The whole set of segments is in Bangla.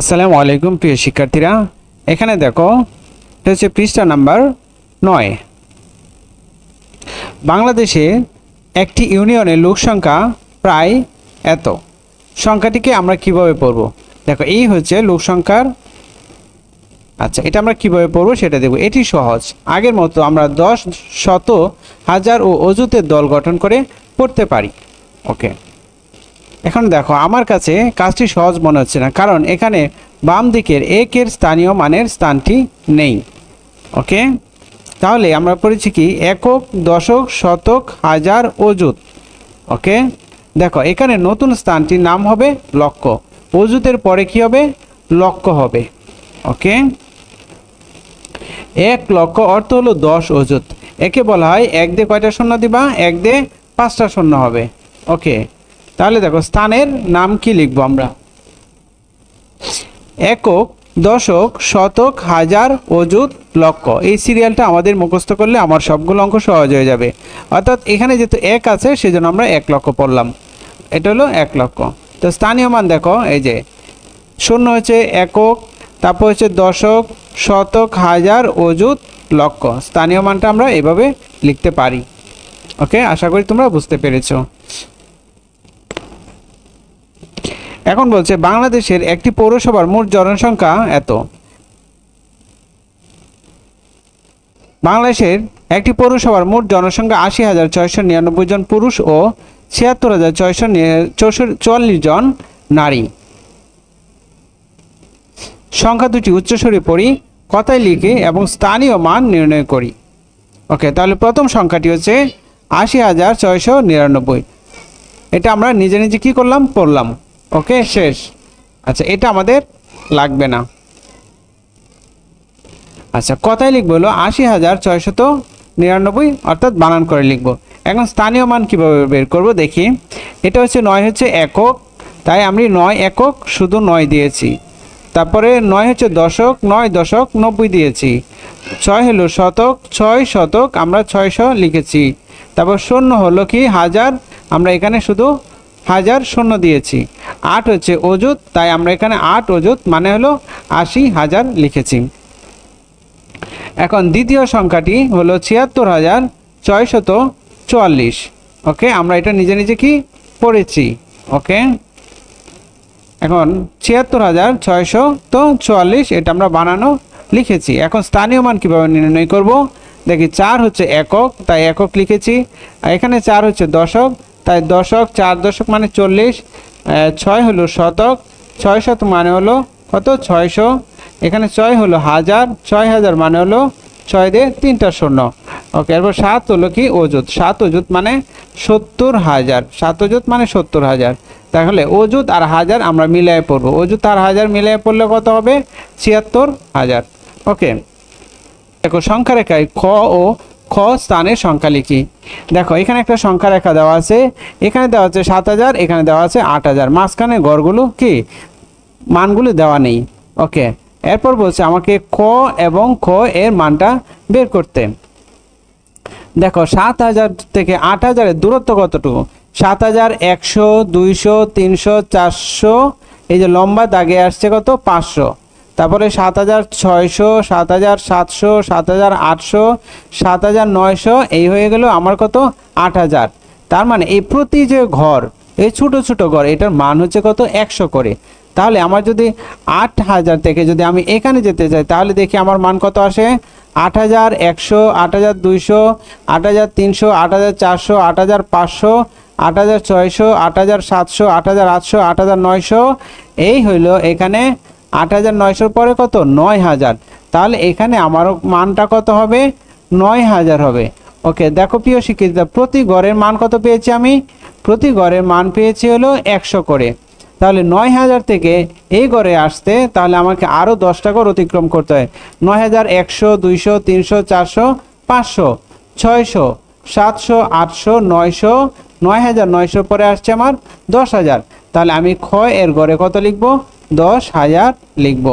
আসসালামু আলাইকুম প্রিয় শিক্ষার্থীরা, এখানে দেখো এটা হচ্ছে পৃষ্ঠা নাম্বার 9। বাংলাদেশে একটি ইউনিয়নের লোক সংখ্যা প্রায় এত। সংখ্যাটিকে আমরা কিভাবে পড়ব? দেখো, এই হচ্ছে লোক সংখ্যার। আচ্ছা, এটা আমরা কিভাবে পড়ব সেটা দেখব। এটি সহজ। আগের মতো আমরা 10, শত, হাজার ও অযুতের দল গঠন করে পড়তে পারি। ওকে, এখন দেখো, আমার কাছে কাজটি সহজ মনে হচ্ছে না, কারণ এখানে বাম দিকের একের স্থানীয় মানের স্থানটি নেই। ওকে, তাহলে আমরা পড়েছি কি একক, দশক, শতক, হাজার, অযুত। ওকে, দেখো এখানে নতুন স্থানটির নাম হবে লক্ষ। অযুতের পরে কি হবে? লক্ষ হবে। ওকে, 1 লক্ষ অর্থ হলো 10 অযুত। একে বলা হয় 1 দিয়ে কয়টা শূন্য দিবা? 1 দিয়ে 5টা শূন্য হবে। ওকে, তাহলে দেখো স্থানের নাম কি লিখবো আমরা? একক, দশক, শতক, হাজার, অযুত, লক্ষ। এই সিরিয়ালটা আমাদের মুখস্থ করলে আমার সবগুলো অঙ্ক সহজ হয়ে যাবে। অর্থাৎ এখানে যেহেতু 1 আছে সেজন্য আমরা 1 লক্ষ পড়লাম। এটা হলো 1 লক্ষ। তো স্থানীয় মান দেখো, এই যে শূন্য হচ্ছে একক, তারপর হচ্ছে দশক, শতক, হাজার, অযুত, লক্ষ। স্থানীয় মানটা আমরা এভাবে লিখতে পারি। ওকে, আশা করি তোমরা বুঝতে পেরেছো। এখন বলছে বাংলাদেশের একটি পৌরসভার মোট জনসংখ্যা এত। বাংলাদেশের একটি পৌরসভার মোট জনসংখ্যা ৮০,৬৯৯ জন পুরুষ ও ৭৬,৬৪ জন নারী। সংখ্যা দুটি উচ্চস্বরে পড়ি, কথায় লিখে এবং স্থানীয় মান নির্ণয় করি। ওকে, তাহলে প্রথম সংখ্যাটি হচ্ছে ৮০,৬৯৯। এটা আমরা নিজে নিজে কি করলাম? পড়লাম। ওকে, শেষ। আচ্ছা, এটা আমাদের লাগবে না। আচ্ছা, কথায় লিখবো হলো ৮০,৬৯৯, অর্থাৎ বানান করে লিখবো। এখন স্থানীয় মান কিভাবে বের করব দেখি। এটা হচ্ছে 9 হচ্ছে একক, তাই আমি 9 একক শুধু 9 দিয়েছি। তারপরে 9 হচ্ছে দশক, 9 দশক 90 দিয়েছি। 6 হলো শতক, 6 শতক আমরা 600 লিখেছি। তারপর শূন্য হলো কি হাজার, আমরা এখানে শুধু হাজার শূন্য দিয়েছি। 8 হচ্ছে অযুত, তাই আমরা এখানে 8 অযুত মানে হলো ৮০,০০০ লিখেছি। এখন দ্বিতীয় সংখ্যাটি হলো ৭৬,৬৪৪। ওকে, আমরা এটা নিজে নিজে কি পড়েছি। ওকে, এখন ৭৬,৬৪৪ এটা আমরা বানানো লিখেছি। এখন স্থানীয় মান কীভাবে নির্ণয় করব দেখি। 4 হচ্ছে একক, তাই একক লিখেছি। আর এখানে 4 হচ্ছে দশক, তাই দশক, 4 দশক মানে 40। 6 হলো শতক, 6 শতক মানে হলো কত? 600। এখানে 6 হলো হাজার, 6,০০০ মানে হলো 6 দিয়ে 3টা শূন্য। ওকে, এরপর 7 হলো কি অযুত। 7 অযুত মানে ৭০,০০০। 7 অযুত মানে ৭০,০০০। তাহলে অযুত আর হাজার আমরা মিলিয়ে পড়বো। অযুত আর হাজার মিলিয়ে পড়লে কত হবে? ৭৬,০০০। ওকে, দেখো সংখ্যা রেখায় খ ও খ স্থানের সংখ্যা লিখি। দেখো এখানে একটা সংখ্যা রেখা দেওয়া আছে, এখানে দেওয়া আছে ৭,০০০, এখানে দেওয়া আছে ৮,০০০। মাঝখানে গড়গুলো কি মানগুলো দেওয়া নেই। ওকে, এরপর বলছে আমাকে ক এবং খ এর মানটা বের করতে। দেখো ৭,০০০ থেকে ৮,০০০ দূরত্ব কতটুকু? ৭,০০০, ১০০, ২০০, ৩০০, ৪০০, এই যে লম্বা দাগে আসছে কত? ৫০০। তারপরে ৭,৬০০, ৭,৭০০, ৭,৮০০, ৭,৯০০, এই হয়ে গেল আমার কত? ৮,০০০। তার মানে এই প্রতি যে ঘর, এই ছোট ছোট ঘর, এটার মান হচ্ছে কত? ১০০ করে। তাহলে আমার যদি ৮,০০০ থেকে যদি আমি এখানে যেতে চাই, তাহলে দেখি আমার মান কত আসে? ৮,১০০, ৮,২০০, ৮,৩০০, ৮,৪০০, ৮,৫০০, ৮,৬০০, ৮,৭০০, ৮,৮০০, ৮,৯০০। এই হইল এখানে ৮,৯০০ পরে কত? ৯,০০০। তাহলে এখানে আমার মানটা কত হবে? ৯,০০০ হবে। ওকে, দেখো প্রিয় শিক্ষার্থীরা, প্রতি গড়ের মান কত পেয়েছি আমি? প্রতি গড়ের মান পেয়েছি হলো ১০০ করে। তাহলে ৯,০০০ থেকে এই গড়ে আসতে তাহলে আমাকে আরও 10টা গড় অতিক্রম করতে হয়। ৯,০০০, ১০০, ২০০, ৩০০, ৪০০, ৫০০, ৬০০, ৭০০, ৮০০, ৯০০, ৯,৯০০ পরে আসছে আমার ১০,০০০। তাহলে আমি খ এর গড়ে কত লিখব? ১০,০০০ লিখব।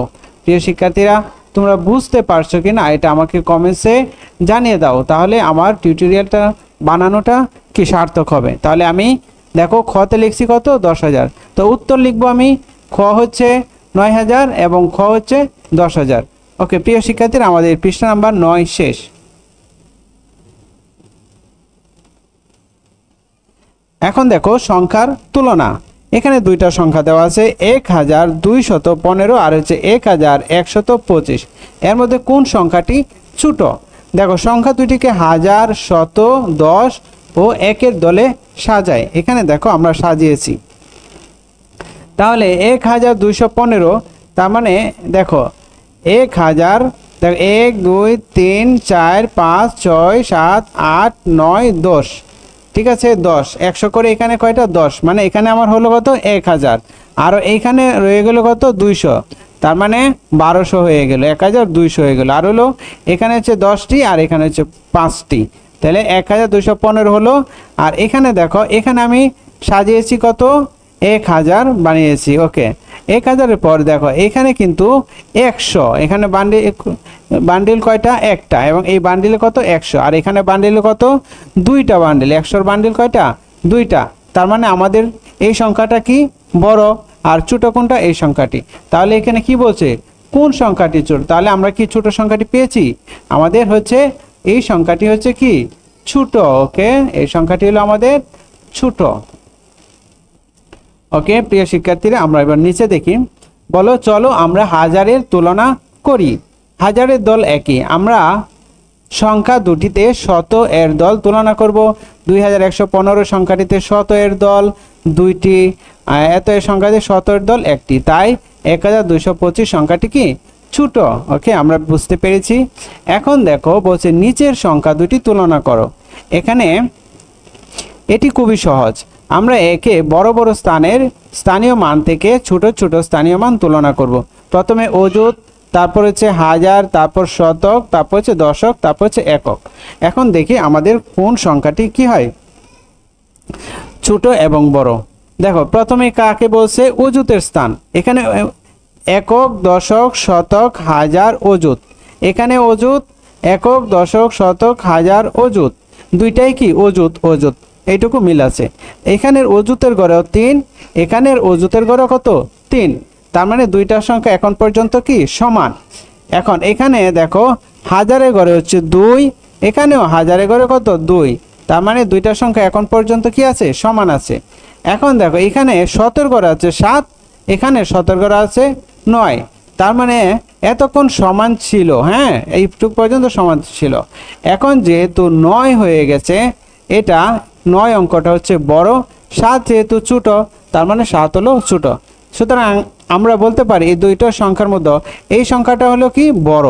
প্রিয় শিক্ষার্থীরা, তোমরা বুঝতে পারছো কি না এটা আমাকে কমেন্টসে জানিয়ে দাও, তাহলে আমার টিউটোরিয়ালটা বানানোটা কি সার্থক হবে। তাহলে আমি দেখো খতে লিখছি কত? ১০,০০০। তো উত্তর লিখবো আমি। খ হচ্ছে 9000 এবং খ হচ্ছে 10000। ওকে প্রিয় শিক্ষার্থীরা, আমাদের পৃষ্ঠা নাম্বার 9 শেষ। এখন দেখো সংখ্যার তুলনা। এখানে দুইটা সংখ্যা দেওয়া আছে, 1215 আর হচ্ছে 1125। এর মধ্যে কোন সংখ্যাটি ছোট? দেখো সংখ্যা দুটিকে হাজার, শত, 10 ও 1-এর দলে সাজায়। এখানে দেখো আমরা সাজিয়েছি। তাহলে 1215, তার মানে দেখো 1000, দেখো 1 2 3 4 5 6 7 8 9 10, ঠিক আছে 10, 100 করে এখানে কয়টা 10, মানে এখানে আমার হলো কত 1000, আর এইখানে রয়ে গেল কত 200, তার মানে 1200 হয়ে গেল, 1200 হয়ে গেল। আর হলো এখানে হচ্ছে 10টি আর এখানে হচ্ছে 5টি, তাহলে 1215 হলো। আর এখানে দেখো এখানে আমি সাজিয়েছি কত 1000 বানিয়েছি। ওকে 1000-এর পর দেখো এখানে কিন্তু 100, এখানে বান্ডিল কয়টা একটা, এবং এই বান্ডিলে কত 100, আর এখানে বান্ডিলে কত 2টা বান্ডিল, 100-র বান্ডিল কয়টা 2টা, তার মানে আমাদের এই সংখ্যাটা কি বড় আর ছোট কোনটা এই সংখ্যাটি। তাহলে এখানে কি বলছে কোন সংখ্যাটি ছোট? তাহলে আমরা কি ছোট সংখ্যাটি পেয়েছি, আমাদের হচ্ছে এই সংখ্যাটি হচ্ছে কি ছোট। ওকে এই সংখ্যাটি হলো আমাদের ছোট। ওকে প্রিয় শিক্ষার্থীরা, আমরা এবার নিচে দেখি। বলো চলো আমরা হাজারের তুলনা করি। হাজারের দল একই, আমরা সংখ্যা দুটিতে শত এর দল তুলনা করব। 2115 সংখ্যাটিতে শত এর দল 2টি, এত এর সংখ্যাতে শত এর দল 1টি, তাই 1225 সংখ্যাটি কি ছোট। ওকে আমরা বুঝতে পেরেছি। এখন দেখো বলছে নিচের সংখ্যা দুটি তুলনা করো। এখানে এটি খুবই সহজ, আমরা একে বড় বড় স্থানীয় মান থেকে ছোট ছোট স্থানীয় মান তুলনা করব। প্রথমে অযুত, তারপর হচ্ছে হাজার, তারপর শতক, তারপর হচ্ছে দশক, তারপর হচ্ছে একক। এখন দেখি আমাদের কোন সংখ্যাটি কি হয় ছোট এবং বড়। দেখো প্রথমে কাকে বলছে অযুতের স্থান, এখানে একক, দশক, শতক, হাজার, অযুত। এখানে অযুত, একক, দশক, শতক, হাজার, অযুত, দুইটাই কি অযুত অযুত, এইটুকু মিল আছে। এখানের অযুতের গড়েও 3, এখানের অযুতের গড়ে কত 3, তার মানে দুইটার সংখ্যা এখন পর্যন্ত কি সমান। এখন এখানে দেখো হাজারের গড়ে হচ্ছে 2, এখানেও হাজারের গড়ে কত 2, তার মানে দুইটার সংখ্যা এখন পর্যন্ত কি আছে সমান আছে। এখন দেখো এখানে শতের গড়ে আছে 7, এখানে শতের গড়ে আছে 9, তার মানে এতক্ষণ সমান ছিল, হ্যাঁ এইটুকু পর্যন্ত সমান ছিল। এখন যেহেতু 9 হয়ে গেছে, এটা 9 অঙ্কটা হচ্ছে বড়, 7 যেহেতু ছোট, তার মানে 7 হলো ছোট। সুতরাং আমরা বলতে পারি এই দুইটা সংখ্যার মধ্যে এই সংখ্যাটা হলো কি বড়,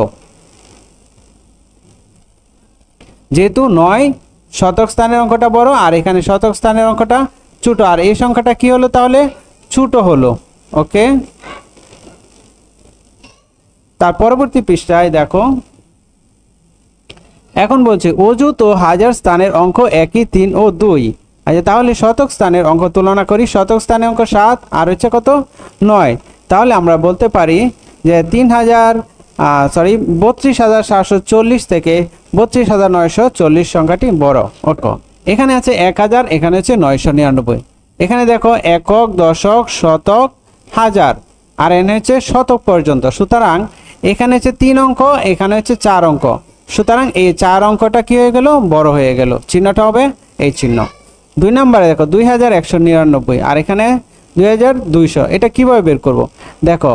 যেহেতু 9 শতক স্থানের অঙ্কটা বড় আর এখানে শতক স্থানের অঙ্কটা ছোট, আর এই সংখ্যাটা কি হলো তাহলে ছোট হলো। ওকে তার পরবর্তী পৃষ্ঠায় দেখো, এখন বলছে অযুত ও হাজার স্থানের অঙ্ক একই 3 ও 2। আচ্ছা তাহলে শতক স্থানের অঙ্ক তুলনা করি। শতক স্থানের অঙ্ক 7 আর হচ্ছে কত 9, তাহলে আমরা বলতে পারি যে 32,740 থেকে 32,940 সংখ্যাটি বড়। ওকে এখানে আছে 1000, এখানে হচ্ছে 999। এখানে দেখো একক, দশক, শতক, হাজার, আর এখানে হচ্ছে শতক পর্যন্ত। সুতরাং এখানে হচ্ছে 3 অঙ্ক, এখানে হচ্ছে 4 অঙ্ক, সুতরাং এই 4 অঙ্কটা কি হয়ে গেল বড় হয়ে গেল, চিহ্নটা হবে এই চিহ্ন। 2 নম্বরে দেখো 2199 আর এখানে 2200, এটা কিভাবে বের করব? দেখো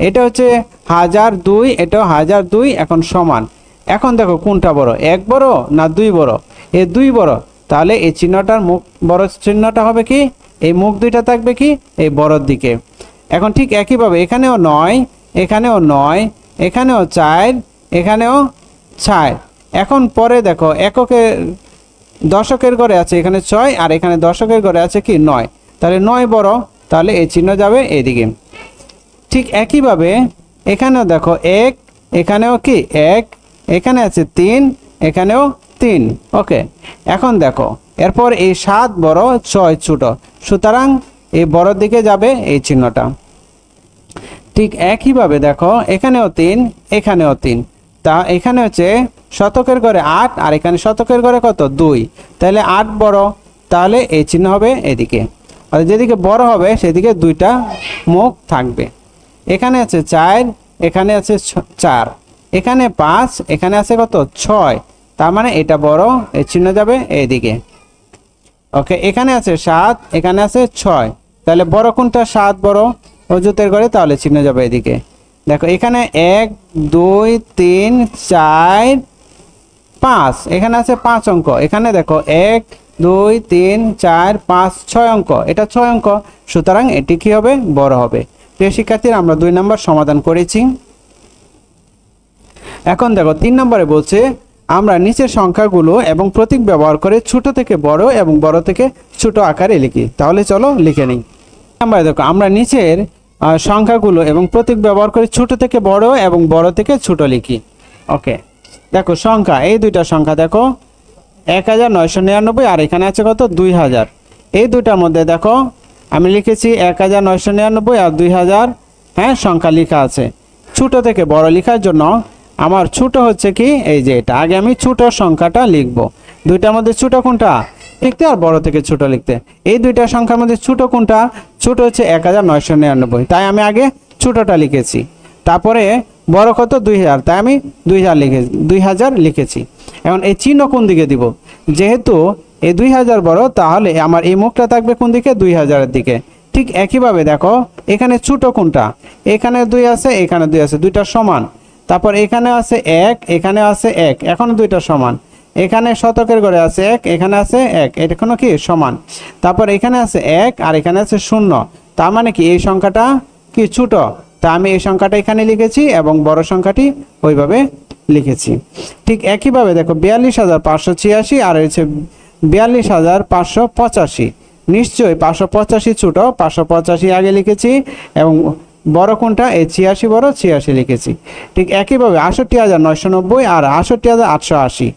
এটা হচ্ছে 1002, এটাও 1002, এখন সমান। এখন দেখো কোনটা বড়, 1 বড় না 2 বড়? এই 2 বড়, তাহলে এই চিহ্নটার মুখ বড় চিহ্নটা হবে কি এই মুখ দুইটা থাকবে কি এই বড়র দিকে। এখন ঠিক একইভাবে এখানেও 9, এখানেও 9, এখানেও 4, এখানেও 4। এখন পরে দেখো এককের দশকের ঘরে আছে এখানে 6 আর এখানে দশকের ঘরে আছে কি 9, তাহলে 9 বড়, তাহলে এই চিহ্ন যাবে এইদিকে। ঠিক একইভাবে এখানেও দেখো 1, এখানেও কি 1, এখানে আছে 3, এখানেও 3। ওকে এখন দেখো এরপর এই 7 বড় 6 ছোট, সুতরাং এই বড়র দিকে যাবে এই চিহ্নটা। ঠিক একইভাবে দেখো এখানেও 3, এখানেও 3, তা এখানে হচ্ছে শতকের ঘরে 8 আর এখানে শতকের ঘরে কত 2, তাহলে 8 বড়, তাহলে এই চিহ্ন হবে এদিকে, আর যেদিকে বড় হবে সেদিকে দুইটা মুখ থাকবে। এখানে আছে 4, এখানে আছে 4, এখানে 5, এখানে আছে কত 6, তার মানে এটা বড়, এই চিহ্ন যাবে এইদিকে। ওকে, এখানে আছে 7, এখানে আছে 6, তাহলে বড় কোনটা? 7 বড়, অজুতের ঘরে, তাহলে চিহ্ন যাবে এদিকে। দেখো এখানে 1 2 3 4 5, এখানে আছে 5 অঙ্ক, এখানে দেখো 1 2 3 4 5 6 অঙ্ক, এটা 6 অঙ্ক, সুতরাং এটি কি হবে? বড় হবে। প্রিয় শিক্ষার্থীরা, আমরা 2 নম্বর সমাধান করেছি। এখন দেখো 3 নম্বরে বলছে আমরা নিচের সংখ্যাগুলো এবং প্রতীক ব্যবহার করে ছোট থেকে বড় এবং বড় থেকে ছোট আকারে লিখি। তাহলে চলো লিখে নিই। নম্বরে দেখো আমরা নিচের সংখ্যাগুলো এবং প্রতীক ব্যবহার করে ছোট থেকে বড় এবং বড় থেকে ছোট লিখি। ওকে, দেখো সংখ্যা, এই দুইটা সংখ্যা দেখো 1999 আর এখানে আছে কত 2000। এই দুইটার মধ্যে দেখো আমি লিখেছি 1999 আর 2000, হ্যাঁ সংখ্যা লেখা আছে। ছোট থেকে বড় লেখার জন্য আমার ছোট হচ্ছে কি এই যে এটা, আগে আমি ছোট সংখ্যাটা লিখব। দুইটার মধ্যে ছোট কোনটা লিখতে আর বড় থেকে ছোট লিখতে, এই দুইটা সংখ্যার মধ্যে ছোট কোনটা? ছোট হচ্ছে 1999, তাই আমি আগে ছোটটা লিখেছি। তারপরে বড় কত 2000, তাই আমি 2000 লিখেছি। এখন এই চিহ্ন কোন দিকে দিব? যেহেতু এই 2000 বড়, তাহলে আমার এই মুখটা থাকবে কোন দিকে? 2000-এর দিকে। ঠিক একইভাবে দেখো এখানে ছোট কোনটা? এখানে 2 আছে, এখানে 2 আছে, দুইটা সমান। তারপর এখানে আছে 1, এখানে আছে 1, এখন দুইটা সমান। এখানে শতকের ঘরে আছে 1, এখানে আছে 1, এটা কোনো কি সমান। তারপর এখানে আছে 1 আর এখানে আছে 0, তার মানে কি এই সংখ্যাটা কি ছোট, তা আমি এই সংখ্যাটা এখানে লিখেছি এবং বড় সংখ্যাটি ওইভাবে লিখেছি। ঠিক একইভাবে দেখো 42586 আর হচ্ছে 42585, নিশ্চয়ই 585 ছোট, 585 আগে লিখেছি এবং বড় কোনটা? এই 86 বড়, 86 লিখেছি। ঠিক একইভাবে 68990 আর 68880,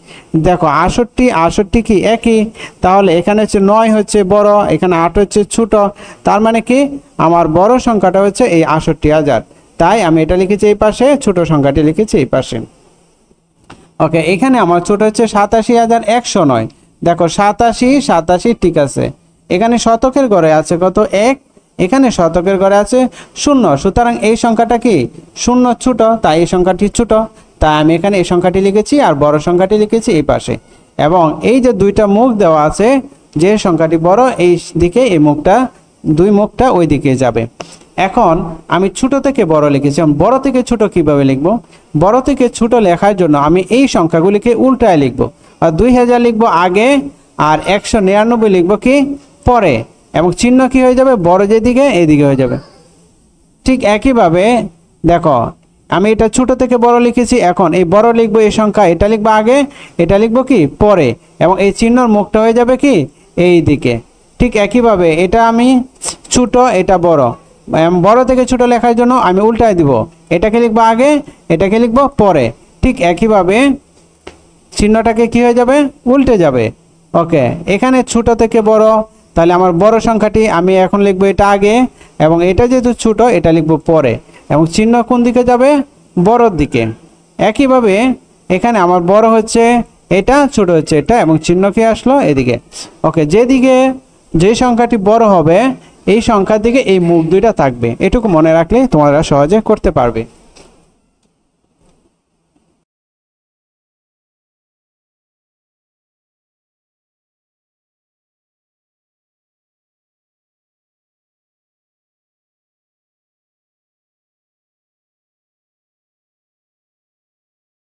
দেখো 68 কি একই, তাহলে এখানে হচ্ছে 9 হচ্ছে বড়, এখানে 8 হচ্ছে ছোট, তার মানে কি আমার বড় সংখ্যাটা হচ্ছে এই 68000, তাই আমি এটা লিখেছি এই পাশে, ছোট সংখ্যাটি লিখেছি এই পাশে। ওকে, এখানে আমার ছোট হচ্ছে 87109, দেখো 87 ঠিক আছে। এখানে শতকের ঘরে আছে কত 1, এখানে শতকের ঘরে আছে 0, সুতরাং এই সংখ্যাটা কি 0 ছোট, তাই এই সংখ্যাটি ছোট, তাই আমি এখানে এই সংখ্যাটি লিখেছি আর বড় সংখ্যাটি লিখেছি এই পাশে। এবং এই যে দুইটা মুখ দেওয়া আছে, যে সংখ্যাটি বড় এই দিকে, এই মুখটা, দুই মুখটা ওই দিকে যাবে। এখন আমি ছোট থেকে বড় লিখেছি, বড় থেকে ছোট কিভাবে লিখব? বড় থেকে ছোট লেখার জন্য আমি এই সংখ্যাগুলিকে উল্টায় লিখব, আর 2000 লিখব আগে আর 199 লিখব কি পরে, এবং চিহ্ন কি হয়ে যাবে? বড় যেদিকে এইদিকে হয়ে যাবে। ঠিক একইভাবে দেখো আমি এটা ছোট থেকে বড় লিখেছি, এখন এই বড় লিখবো এই সংখ্যা, এটা লিখবো আগে, এটা লিখবো কি পরে, এবং এই চিহ্নর মুখটা হয়ে যাবে কি এই দিকে। ঠিক একইভাবে এটা আমি ছোট, এটা বড়, বড় থেকে ছোট লেখার জন্য আমি উল্টায় দিব, এটাকে লিখবো আগে, এটাকে লিখবো পরে। ঠিক একইভাবে চিহ্নটাকে কি হয়ে যাবে? উল্টে যাবে। ওকে, এখানে ছোট থেকে বড়, তাহলে আমার বড় সংখ্যাটি আমি এখন লিখবো এটা আগে, এবং এটা যেহেতু ছোট এটা লিখবো পরে, এবং চিহ্ন কোন দিকে যাবে? বড়র দিকে। একইভাবে এখানে আমার বড় হচ্ছে এটা, ছোট হচ্ছে এটা, এবং চিহ্ন কি আসলো এদিকে। ওকে, যেদিকে যে সংখ্যাটি বড় হবে এই সংখ্যার দিকে এই মুখ দুইটা থাকবে, এটুকু মনে রাখলে তোমরা সহজে করতে পারবে।